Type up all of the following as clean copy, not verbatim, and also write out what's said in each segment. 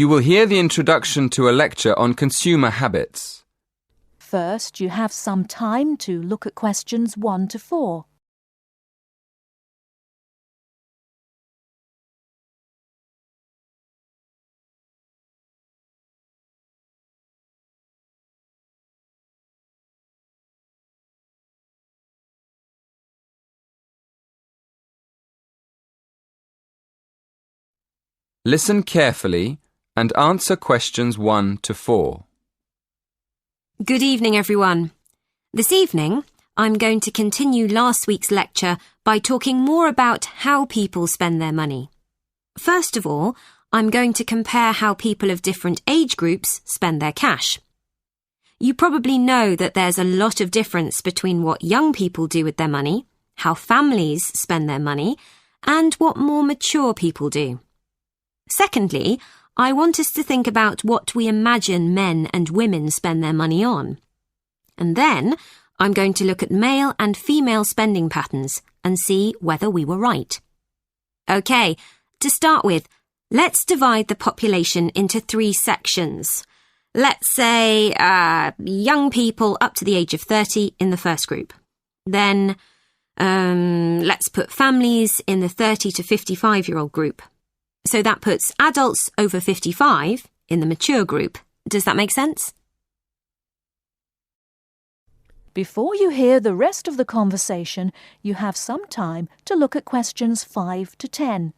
You will hear the introduction to a lecture on consumer habits. First, you have some time to look at questions 1 to 4. Listen carefully and answer questions 1 to 4. Good evening, everyone. This evening, I'm going to continue last week's lecture by talking more about how people spend their money. First of all, I'm going to compare how people of different age groups spend their cash. You probably know that there's a lot of difference between what young people do with their money, how families spend their money, and what more mature people do. Secondly, I want us to think about what we imagine men and women spend their money on. And then, I'm going to look at male and female spending patterns and see whether we were right. OK, to start with, let's divide the population into 3 sections. Let's say young people up to the age of 30 in the first group. Then, let's put families in the 30 to 55-year-old group. So that puts adults over 55 in the mature group. Does that make sense? Before you hear the rest of the conversation, you have some time to look at questions 5 to 10.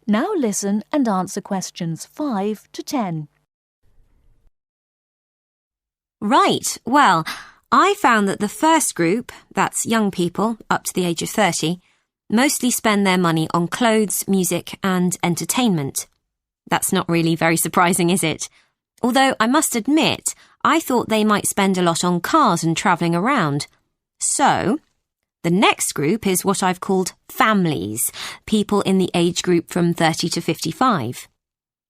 Now listen and answer questions 5 to 10. Right, well, I found that the first group, that's young people up to the age of 30, mostly spend their money on clothes, music and entertainment. That's not really very surprising, is it? Although I must admit, I thought they might spend a lot on cars and travelling around. So, the next group is what I've called families, people in the age group from 30 to 55.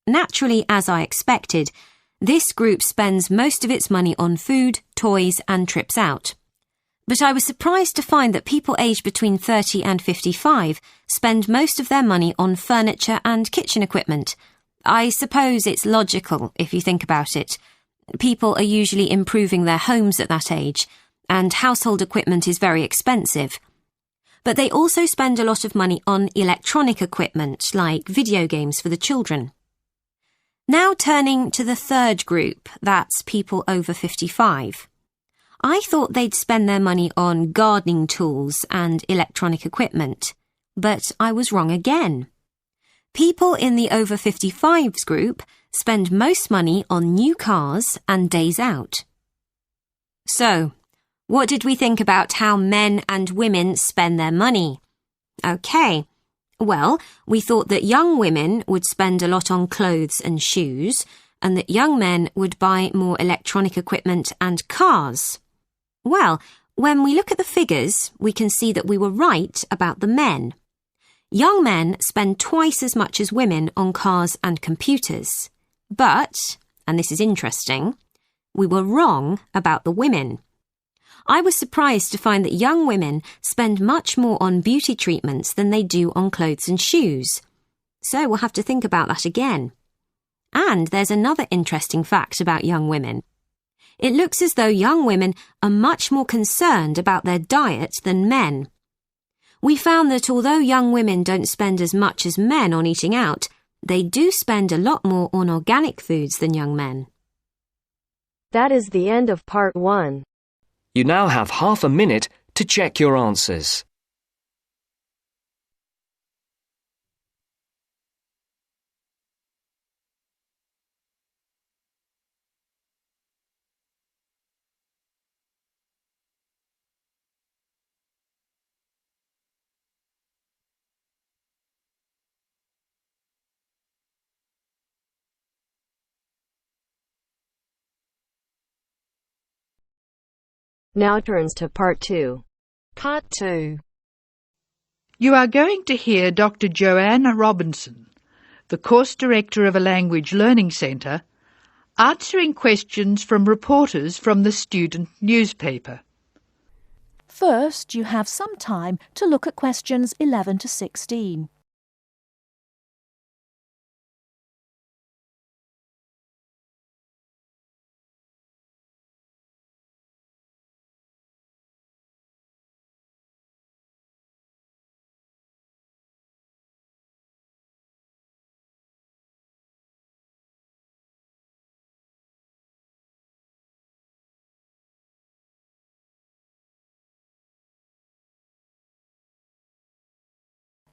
Naturally, as I expected, this group spends most of its money on food, toys and trips out. But I was surprised to find that people aged between 30 and 55 spend most of their money on furniture and kitchen equipment. I suppose it's logical if you think about it. People are usually improving their homes at that age, and household equipment is very expensive. But they also spend a lot of money on electronic equipment, like video games for the children. Now turning to the third group, that's people over 55. I thought they'd spend their money on gardening tools and electronic equipment, but I was wrong again. People in the over 55s group spend most money on new cars and days out. So, what did we think about how men and women spend their money? OK, well, we thought that young women would spend a lot on clothes and shoes, and that young men would buy more electronic equipment and cars. Well, when we look at the figures, we can see that we were right about the men. Young men spend twice as much as women on cars and computers. But, and this is interesting, we were wrong about the women. I was surprised to find that young women spend much more on beauty treatments than they do on clothes and shoes. So we'll have to think about that again. And there's another interesting fact about young women. It looks as though young women are much more concerned about their diet than men. We found that although young women don't spend as much as men on eating out, they do spend a lot more on organic foods than young men. That is the end of part 1. You now have half a minute to check your answers. Now turns to Part 2. Part 2. You are going to hear Dr. Joanna Robinson, the course director of a language learning centre, answering questions from reporters from the student newspaper. First, you have some time to look at questions 11 to 16.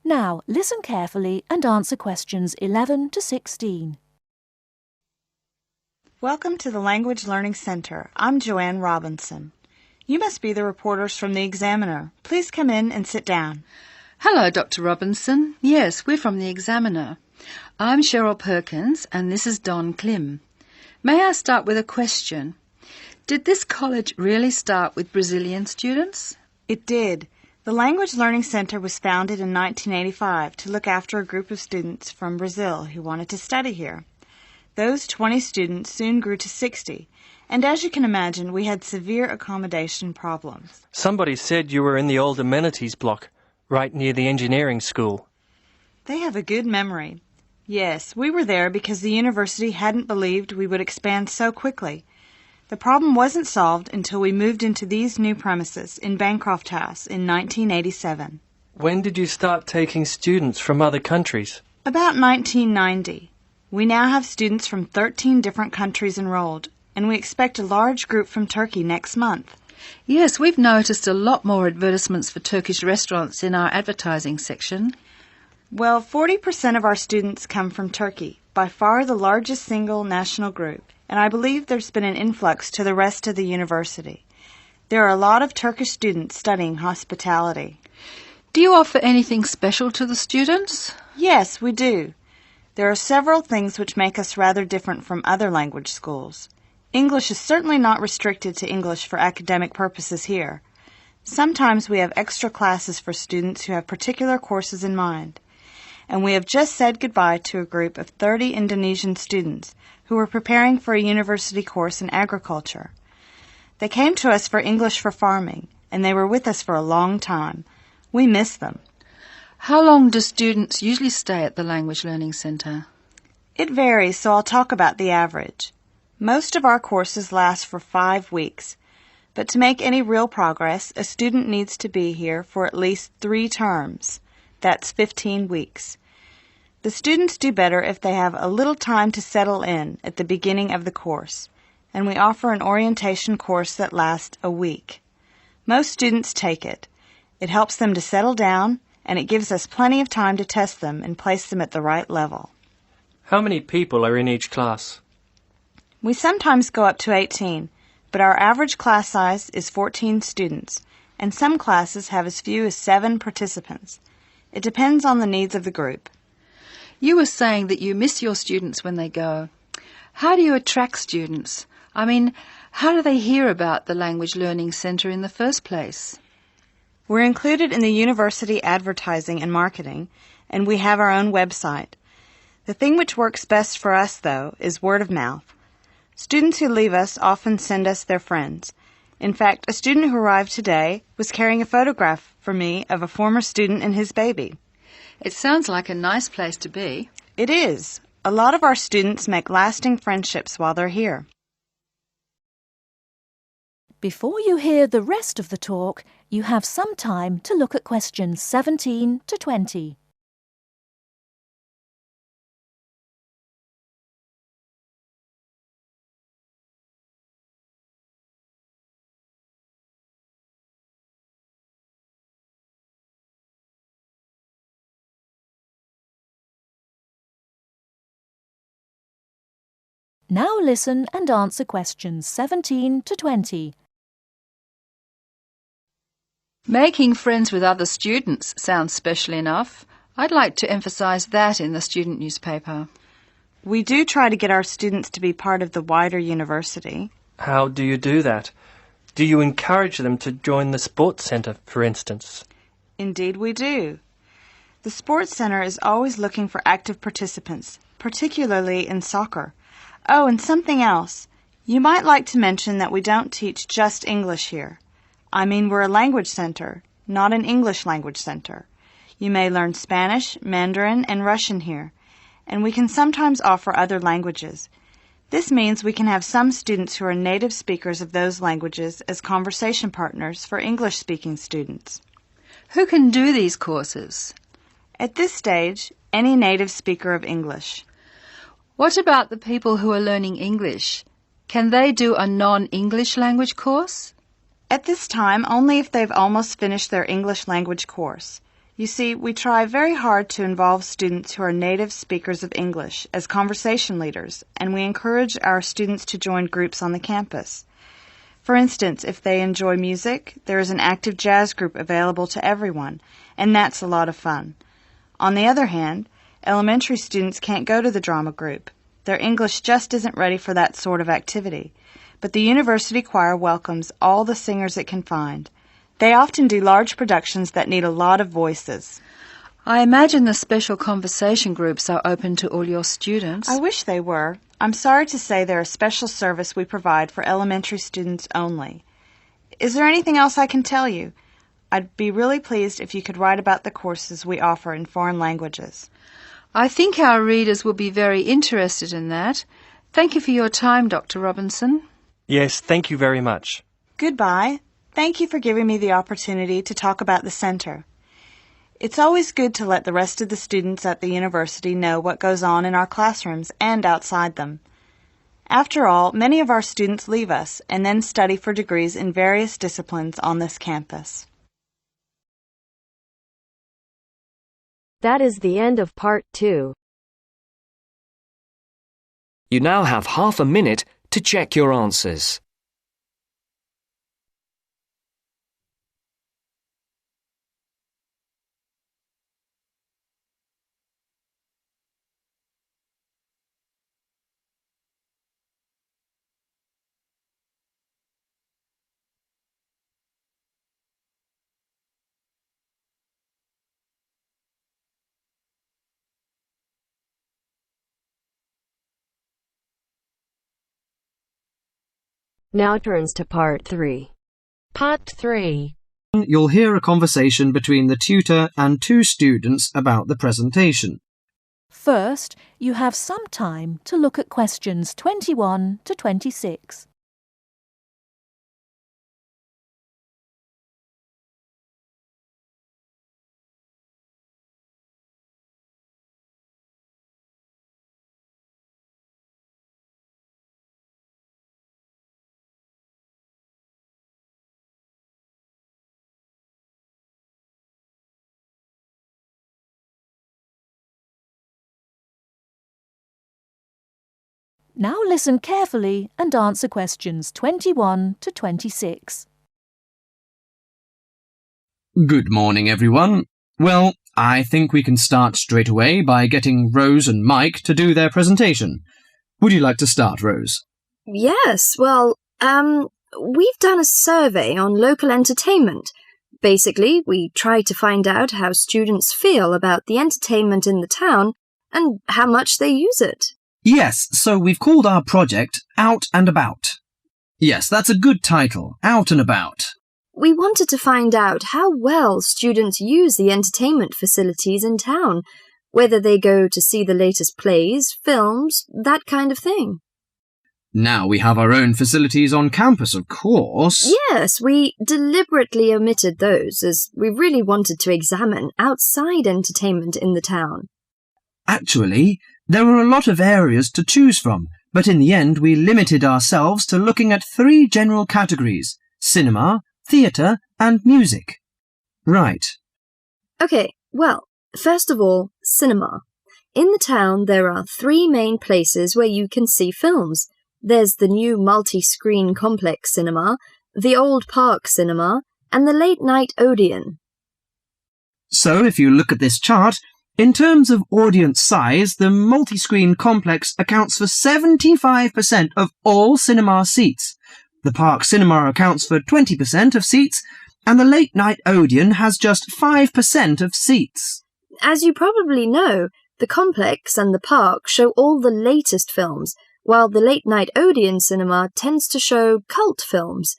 Now, listen carefully and answer questions 11 to 16. Welcome to the Language Learning Center. I'm Joanne Robinson. You must be the reporters from the Examiner. Please come in and sit down. Hello, Dr. Robinson. Yes, we're from the Examiner. I'm Cheryl Perkins and this is Don Klim. May I start with a question? Did this college really start with Brazilian students? It did. The Language Learning Center was founded in 1985 to look after a group of students from Brazil who wanted to study here. Those 20 students soon grew to 60, and as you can imagine, we had severe accommodation problems. Somebody said you were in the old amenities block, right near the engineering school. They have a good memory. Yes, we were there because the university hadn't believed we would expand so quickly. The problem wasn't solved until we moved into these new premises in Bancroft House in 1987. When did you start taking students from other countries? About 1990. We now have students from 13 different countries enrolled, and we expect a large group from Turkey next month. Yes, we've noticed a lot more advertisements for Turkish restaurants in our advertising section. Well, 40% of our students come from Turkey, by far the largest single national group, and I believe there's been an influx to the rest of the university. There are a lot of Turkish students studying hospitality. Do you offer anything special to the students? Yes, we do. There are several things which make us rather different from other language schools. English is certainly not restricted to English for academic purposes here. Sometimes we have extra classes for students who have particular courses in mind. And we have just said goodbye to a group of 30 Indonesian students who were preparing for a university course in agriculture. They came to us for English for farming, and they were with us for a long time. We miss them. How long do students usually stay at the Language Learning Centre? It varies, so I'll talk about the average. Most of our courses last for 5 weeks, but to make any real progress, a student needs to be here for at least 3 terms. That's 15 weeks. The students do better if they have a little time to settle in at the beginning of the course, and we offer an orientation course that lasts a week. Most students take it. It helps them to settle down, and it gives us plenty of time to test them and place them at the right level. How many people are in each class? We sometimes go up to 18, but our average class size is 14 students, and some classes have as few as 7 participants. It depends on the needs of the group. You were saying that you miss your students when they go. How do you attract students? I mean, how do they hear about the Language Learning Centre in the first place? We're included in the university advertising and marketing, and we have our own website. The thing which works best for us, though, is word of mouth. Students who leave us often send us their friends. In fact, a student who arrived today was carrying a photograph for me of a former student and his baby. It sounds like a nice place to be. It is. A lot of our students make lasting friendships while they're here. Before you hear the rest of the talk, you have some time to look at questions 17 to 20. Now listen and answer questions 17 to 20. Making friends with other students sounds special enough. I'd like to emphasise that in the student newspaper. We do try to get our students to be part of the wider university. How do you do that? Do you encourage them to join the sports centre, for instance? Indeed we do. The Sports Center is always looking for active participants, particularly in soccer. Oh, and something else. You might like to mention that we don't teach just English here. I mean, we're a language center, not an English language center. You may learn Spanish, Mandarin, and Russian here, and we can sometimes offer other languages. This means we can have some students who are native speakers of those languages as conversation partners for English-speaking students. Who can do these courses? At this stage, any native speaker of English. What about the people who are learning English? Can they do a non-English language course? At this time, only if they've almost finished their English language course. You see, we try very hard to involve students who are native speakers of English as conversation leaders, and we encourage our students to join groups on the campus. For instance, if they enjoy music, there is an active jazz group available to everyone, and that's a lot of fun. On the other hand, elementary students can't go to the drama group. Their English just isn't ready for that sort of activity. But the university choir welcomes all the singers it can find. They often do large productions that need a lot of voices. I imagine the special conversation groups are open to all your students. I wish they were. I'm sorry to say they're a special service we provide for elementary students only. Is there anything else I can tell you? I'd be really pleased if you could write about the courses we offer in foreign languages. I think our readers will be very interested in that. Thank you for your time, Dr. Robinson. Yes, thank you very much. Goodbye. Thank you for giving me the opportunity to talk about the center. It's always good to let the rest of the students at the university know what goes on in our classrooms and outside them. After all, many of our students leave us and then study for degrees in various disciplines on this campus. That is the end of part 2. You now have half a minute to check your answers. Now turns to part 3. Part 3. You'll hear a conversation between the tutor and two students about the presentation. First, you have some time to look at questions 21 to 26. Now listen carefully and answer questions 21 to 26. Good morning, everyone. Well, I think we can start straight away by getting Rose and Mike to do their presentation. Would you like to start, Rose? Yes, well, we've done a survey on local entertainment. Basically, we tried to find out how students feel about the entertainment in the town and how much they use it. Yes, so we've called our project Out and About. Yes, that's a good title, Out and About. We wanted to find out how well students use the entertainment facilities in town, whether they go to see the latest plays, films, that kind of thing. Now we have our own facilities on campus, of course. Yes, we deliberately omitted those as we really wanted to examine outside entertainment in the town. Actually, there were a lot of areas to choose from, but in the end we limited ourselves to looking at 3 general categories: cinema, theatre and music. Right. Okay, well, first of all, cinema. In the town there are 3 main places where you can see films. There's the new multi-screen complex cinema, the Old Park Cinema, and the Late Night Odeon. So if you look at this chart, in terms of audience size, the multi-screen complex accounts for 75% of all cinema seats, The Park Cinema accounts for 20% of seats, and the Late Night Odeon has just 5% of seats. As you probably know, the complex and the park show all the latest films, while the Late Night Odeon cinema tends to show cult films.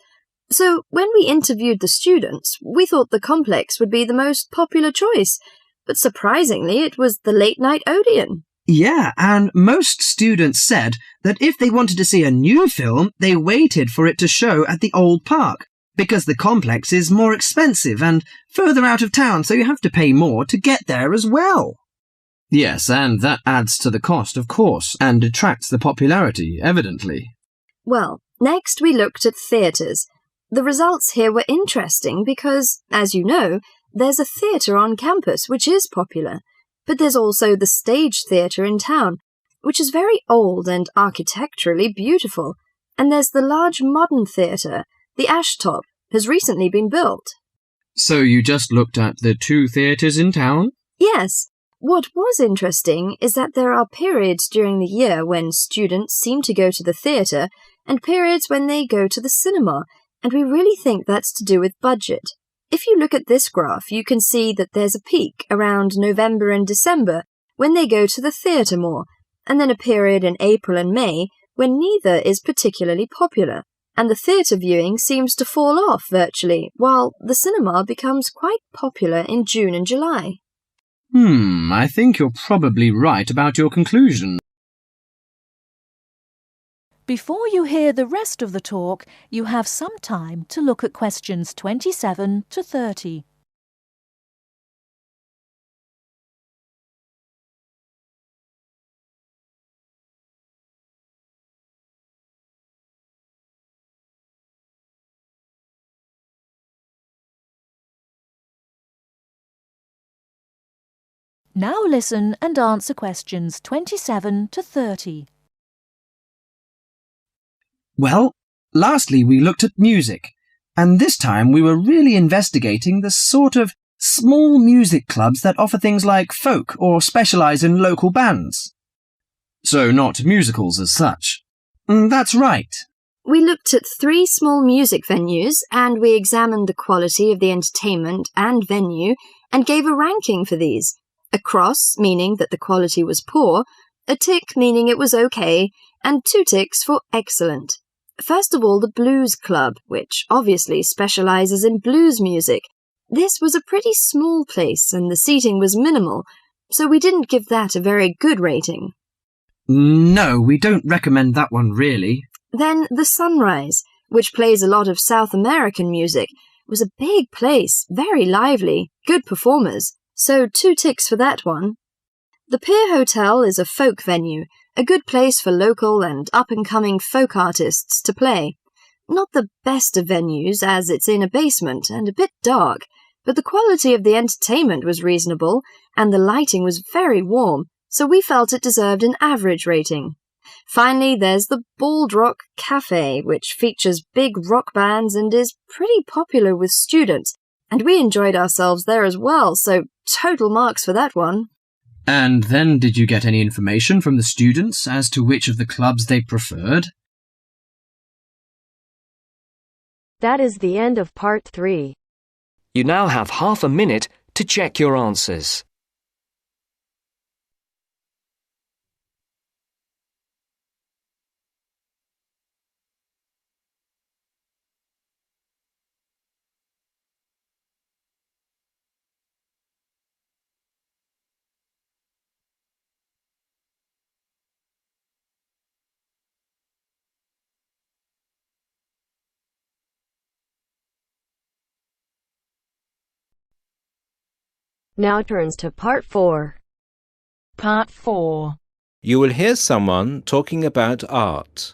So when we interviewed the students, we thought the complex would be the most popular choice, but surprisingly it was the Late Night Odeon. Yeah, and most students said that if they wanted to see a new film, they waited for it to show at the old park, because the complex is more expensive and further out of town, so you have to pay more to get there as well. Yes, and that adds to the cost, of course, and detracts the popularity, evidently. Well, next we looked at theatres. The results here were interesting because, as you know, there's a theatre on campus which is popular, but there's also the Stage Theatre in town, which is very old and architecturally beautiful, and there's the large modern theatre, the Ashtop, has recently been built. So you just looked at the two theatres in town? Yes. What was interesting is that there are periods during the year when students seem to go to the theatre and periods when they go to the cinema, and we really think that's to do with budget. If you look at this graph, you can see that there's a peak around November and December when they go to the theatre more, and then a period in April and May when neither is particularly popular, and the theatre viewing seems to fall off virtually, while the cinema becomes quite popular in June and July. I think you're probably right about your conclusion. Before you hear the rest of the talk, you have some time to look at questions 27 to 30. Now listen and answer questions 27 to 30. Well, lastly we looked at music, and this time we were really investigating the sort of small music clubs that offer things like folk or specialise in local bands. So not musicals as such. That's right. We looked at 3 small music venues and we examined the quality of the entertainment and venue and gave a ranking for these. A cross, meaning that the quality was poor, a tick meaning it was okay, and 2 ticks for excellent. First of all, the Blues Club, which obviously specialises in blues music. This was a pretty small place and the seating was minimal, so we didn't give that a very good rating. No, we don't recommend that one really. Then the Sunrise, which plays a lot of South American music, was a big place, very lively, good performers, so 2 ticks for that one. The Pier Hotel is a folk venue, a good place for local and up-and-coming folk artists to play. Not the best of venues, as it's in a basement and a bit dark, but the quality of the entertainment was reasonable, and the lighting was very warm, so we felt it deserved an average rating. Finally, there's the Bald Rock Cafe, which features big rock bands and is pretty popular with students, and we enjoyed ourselves there as well, so total marks for that one. And then did you get any information from the students as to which of the clubs they preferred? That is the end of part 3. You now have half a minute to check your answers. Now turns to part 4. Part 4. You will hear someone talking about art.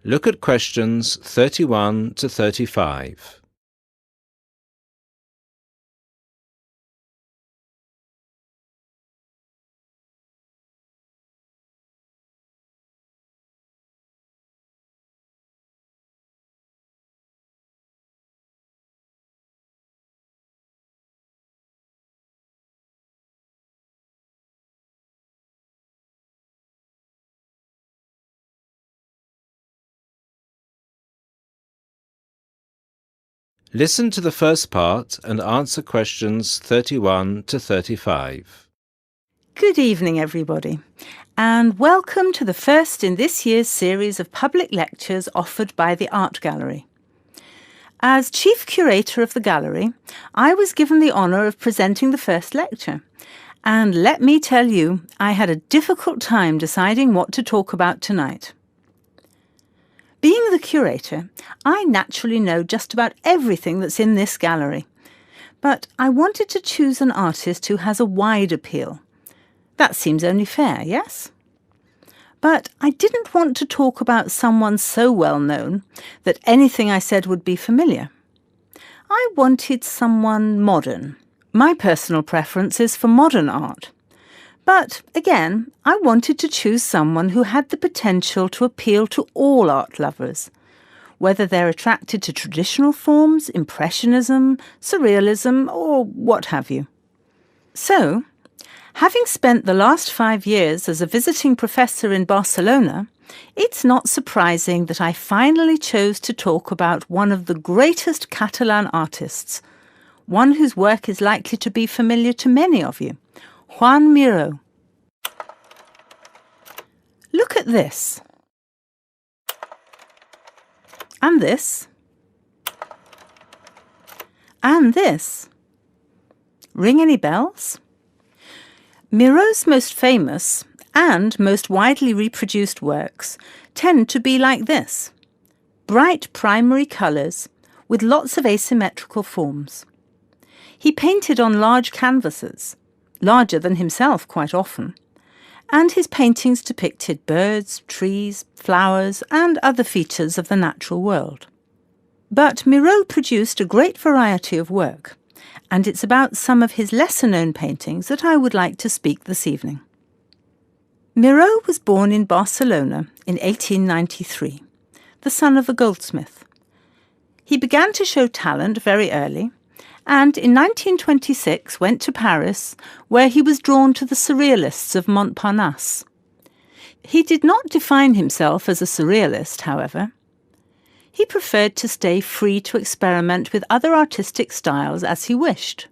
Look at questions 31 to 35. Listen to the first part and answer questions 31 to 35. Good evening, everybody, and welcome to the first in this year's series of public lectures offered by the Art Gallery. As Chief Curator of the Gallery, I was given the honour of presenting the first lecture, and let me tell you, I had a difficult time deciding what to talk about tonight. Being the curator, I naturally know just about everything that's in this gallery, but I wanted to choose an artist who has a wide appeal. That seems only fair, yes? But I didn't want to talk about someone so well known that anything I said would be familiar. I wanted someone modern. My personal preference is for modern art. But again, I wanted to choose someone who had the potential to appeal to all art lovers, whether they're attracted to traditional forms, impressionism, surrealism, or what have you. So, having spent the last 5 years as a visiting professor in Barcelona, it's not surprising that I finally chose to talk about one of the greatest Catalan artists, one whose work is likely to be familiar to many of you, Joan Miró. Look at this. And this. And this. Ring any bells? Miró's most famous and most widely reproduced works tend to be like this. Bright primary colours with lots of asymmetrical forms. He painted on large canvases, larger than himself quite often, and his paintings depicted birds, trees, flowers, and other features of the natural world. But Miró produced a great variety of work, and it's about some of his lesser-known paintings that I would like to speak this evening. Miró was born in Barcelona in 1893, the son of a goldsmith. He began to show talent very early, and in 1926 went to Paris, where he was drawn to the surrealists of Montparnasse. He did not define himself as a surrealist, however. He preferred to stay free to experiment with other artistic styles as he wished.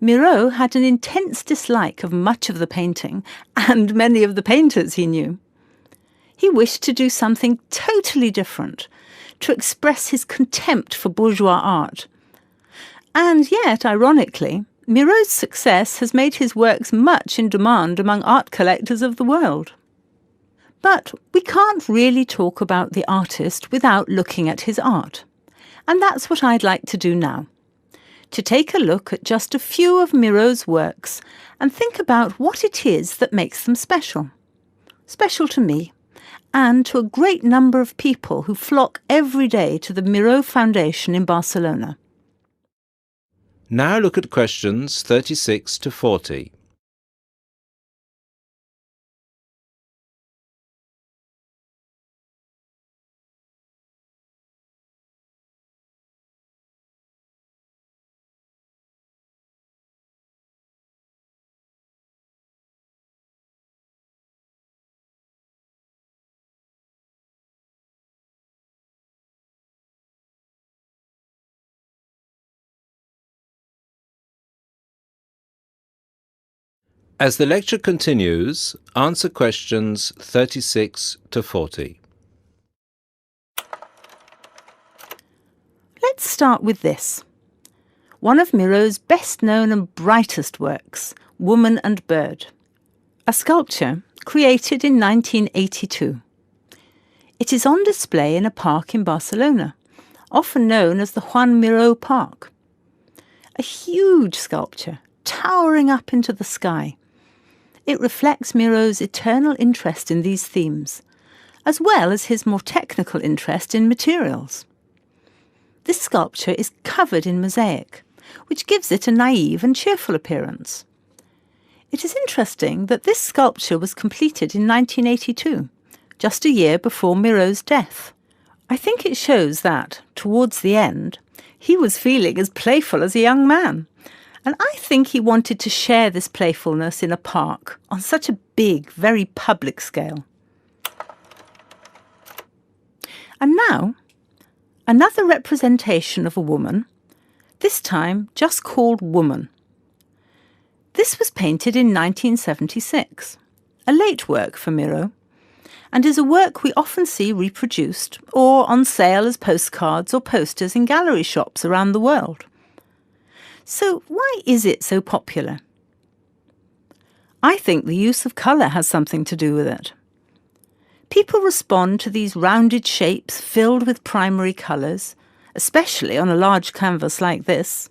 Miró had an intense dislike of much of the painting and many of the painters he knew. He wished to do something totally different, to express his contempt for bourgeois art. And yet, ironically, Miró's success has made his works much in demand among art collectors of the world. But we can't really talk about the artist without looking at his art. And that's what I'd like to do now. To take a look at just a few of Miró's works and think about what it is that makes them special. Special to me, and to a great number of people who flock every day to the Miró Foundation in Barcelona. Now look at questions 36 to 40. As the lecture continues, answer questions 36 to 40. Let's start with this. One of Miró's best-known and brightest works, Woman and Bird. A sculpture created in 1982. It is on display in a park in Barcelona, often known as the Joan Miró Park. A huge sculpture, towering up into the sky. It reflects Miró's eternal interest in these themes, as well as his more technical interest in materials. This sculpture is covered in mosaic, which gives it a naive and cheerful appearance. It is interesting that this sculpture was completed in 1982, just a year before Miró's death. I think it shows that, towards the end, he was feeling as playful as a young man. And I think he wanted to share this playfulness in a park on such a big, very public scale. And now, Another representation of a woman, this time just called Woman. This was painted in 1976, a late work for Miro, and is a work we often see reproduced or on sale as postcards or posters in gallery shops around the world. So why is it so popular? I think the use of colour has something to do with it. People respond to these rounded shapes filled with primary colours, especially on a large canvas like this.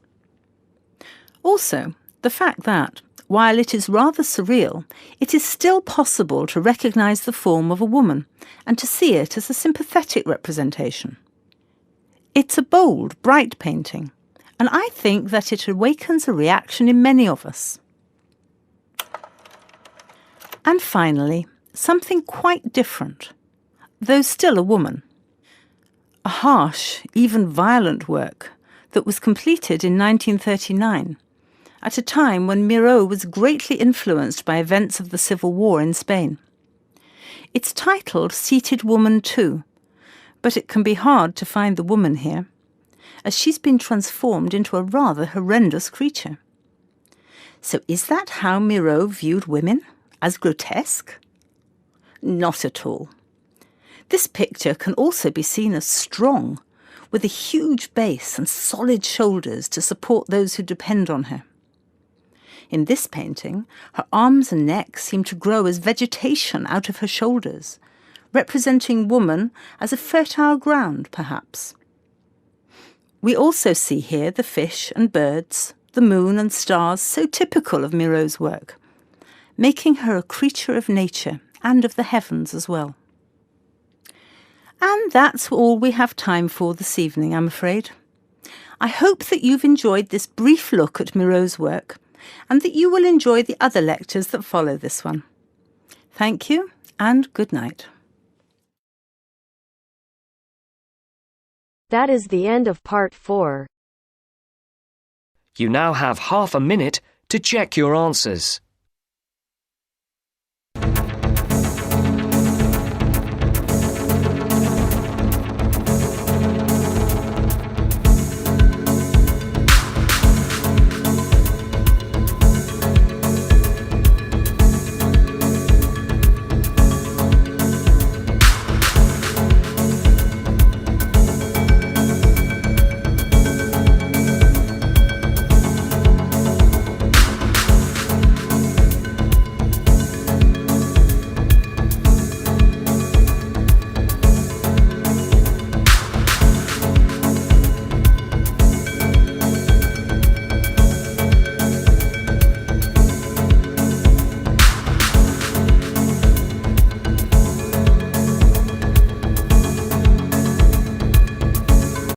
Also, the fact that, while it is rather surreal, it is still possible to recognise the form of a woman and to see it as a sympathetic representation. It's a bold, bright painting, and I think that it awakens a reaction in many of us. And finally, something quite different, though still a woman. A harsh, even violent work that was completed in 1939, at a time when Miro was greatly influenced by events of the Civil War in Spain. It's titled Seated Woman 2, but it can be hard to find the woman here, as she's been transformed into a rather horrendous creature. So is that how Miro viewed women? As grotesque? Not at all. This picture can also be seen as strong, with a huge base and solid shoulders to support those who depend on her. In this painting, her arms and neck seem to grow as vegetation out of her shoulders, representing woman as a fertile ground, perhaps. We also see here the fish and birds, the moon and stars so typical of Miro's work, making her a creature of nature and of the heavens as well. And that's all we have time for this evening, I'm afraid. I hope that you've enjoyed this brief look at Miro's work, and that you will enjoy the other lectures that follow this one. Thank you, and good night. That is the end of part 4. You now have half a minute to check your answers.